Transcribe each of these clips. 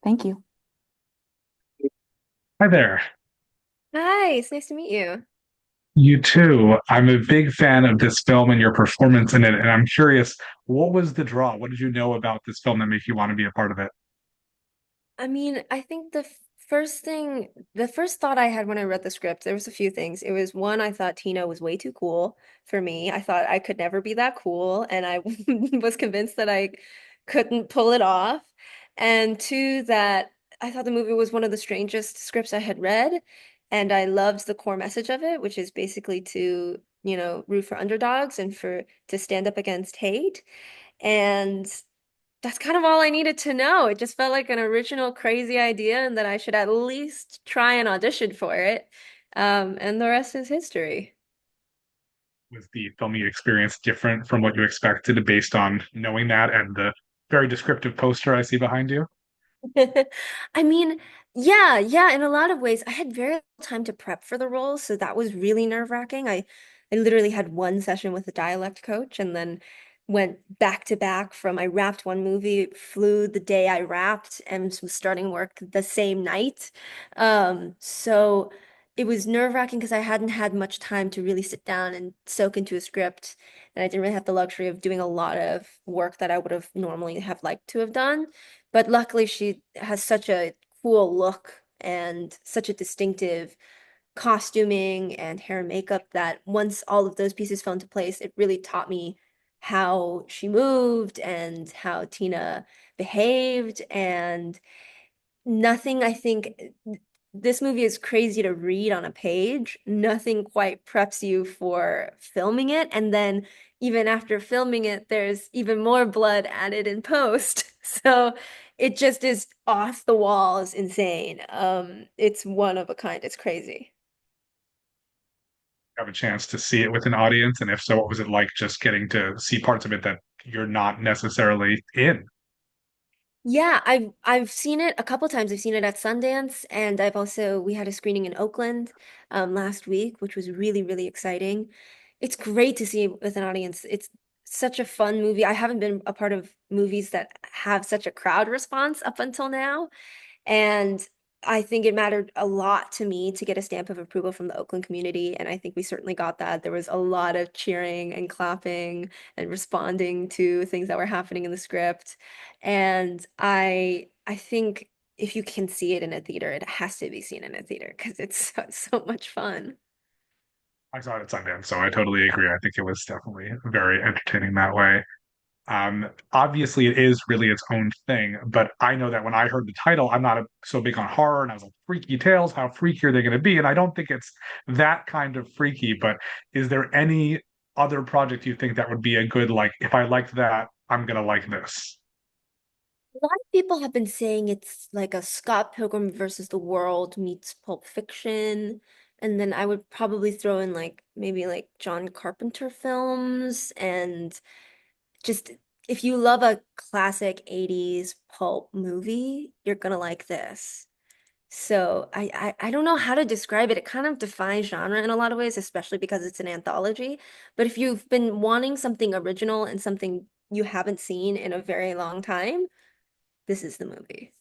Thank you. Hi there. Hi, it's nice to meet you. You too. I'm a big fan of this film and your performance in it, and I'm curious, what was the draw? What did you know about this film that made you want to be a part of it? I think the first thought I had when I read the script, there was a few things. It was one, I thought Tina was way too cool for me. I thought I could never be that cool, and I was convinced that I couldn't pull it off. And two, that I thought the movie was one of the strangest scripts I had read, and I loved the core message of it, which is basically to, root for underdogs and for to stand up against hate. And that's kind of all I needed to know. It just felt like an original, crazy idea, and that I should at least try and audition for it. And the rest is history. Was the filming experience different from what you expected based on knowing that and the very descriptive poster I see behind you? I mean, yeah, in a lot of ways. I had very little time to prep for the role, so that was really nerve-wracking. I literally had one session with a dialect coach and then went back to back from I wrapped one movie, flew the day I wrapped, and was starting work the same night. So it was nerve-wracking because I hadn't had much time to really sit down and soak into a script, and I didn't really have the luxury of doing a lot of work that I would have normally have liked to have done. But luckily, she has such a cool look and such a distinctive costuming and hair and makeup that once all of those pieces fell into place, it really taught me how she moved and how Tina behaved. And nothing, I think, this movie is crazy to read on a page. Nothing quite preps you for filming it. And then even after filming it, there's even more blood added in post. So it just is off the walls insane. It's one of a kind. It's crazy. Have a chance to see it with an audience, and if so, what was it like just getting to see parts of it that you're not necessarily in? Yeah, I've seen it a couple times. I've seen it at Sundance, and we had a screening in Oakland last week, which was really, really exciting. It's great to see with an audience. It's such a fun movie. I haven't been a part of movies that have such a crowd response up until now. And I think it mattered a lot to me to get a stamp of approval from the Oakland community. And I think we certainly got that. There was a lot of cheering and clapping and responding to things that were happening in the script. And I think if you can see it in a theater, it has to be seen in a theater because it's so much fun. I saw it at Sundance, so I totally agree. I think it was definitely very entertaining that way. Obviously, it is really its own thing, but I know that when I heard the title, I'm not so big on horror, and I was like, freaky tales, how freaky are they going to be? And I don't think it's that kind of freaky, but is there any other project you think that would be a good, like, if I liked that, I'm going to like this? A lot of people have been saying it's like a Scott Pilgrim versus the World meets Pulp Fiction. And then I would probably throw in like maybe like John Carpenter films and just if you love a classic 80s pulp movie, you're gonna like this. So I don't know how to describe it. It kind of defies genre in a lot of ways, especially because it's an anthology. But if you've been wanting something original and something you haven't seen in a very long time, this is the movie.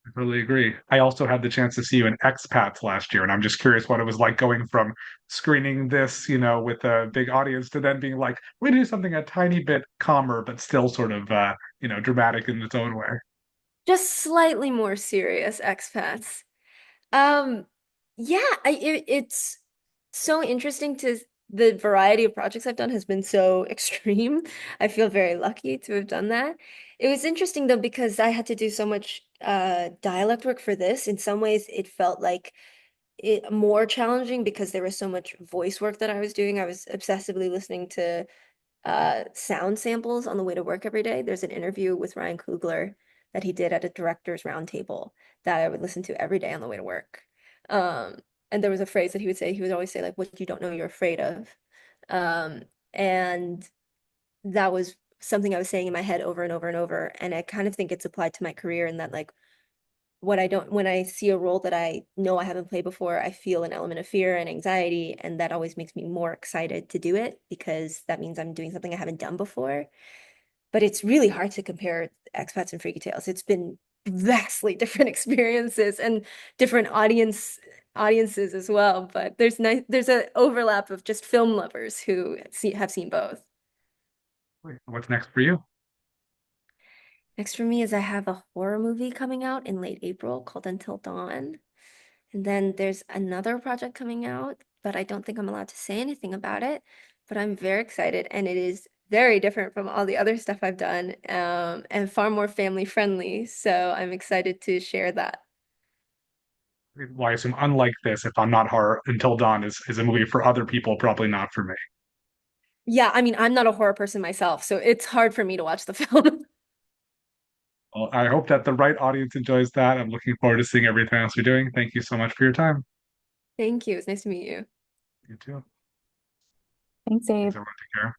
I totally agree. I also had the chance to see you in Expats last year, and I'm just curious what it was like going from screening this, with a big audience to then being like, we do something a tiny bit calmer, but still sort of, dramatic in its own way. Just slightly more serious expats. Um, yeah, it's so interesting to the variety of projects I've done has been so extreme. I feel very lucky to have done that. It was interesting though because I had to do so much dialect work for this. In some ways, it felt like it more challenging because there was so much voice work that I was doing. I was obsessively listening to sound samples on the way to work every day. There's an interview with Ryan Coogler that he did at a director's roundtable that I would listen to every day on the way to work. Um, and there was a phrase that he would say, he would always say, like, what you don't know you're afraid of. Um, and that was something I was saying in my head over and over and over. And I kind of think it's applied to my career in that, like, when I see a role that I know I haven't played before, I feel an element of fear and anxiety, and that always makes me more excited to do it because that means I'm doing something I haven't done before. But it's really hard to compare expats and freaky tales. It's been vastly different experiences and different audiences as well. But there's an overlap of just film lovers who have seen both. Wait, what's next for you? Next for me is I have a horror movie coming out in late April called Until Dawn. And then there's another project coming out, but I don't think I'm allowed to say anything about it. But I'm very excited, and it is very different from all the other stuff I've done, and far more family friendly. So I'm excited to share that. Well, I assume unlike this, if I'm not horror, Until Dawn is a movie for other people, probably not for me. Yeah, I mean, I'm not a horror person myself, so it's hard for me to watch the film. Well, I hope that the right audience enjoys that. I'm looking forward to seeing everything else you're doing. Thank you so much for your time. Thank you. It's nice to meet you. You too. Thanks, Thanks, Abe. everyone. Take care.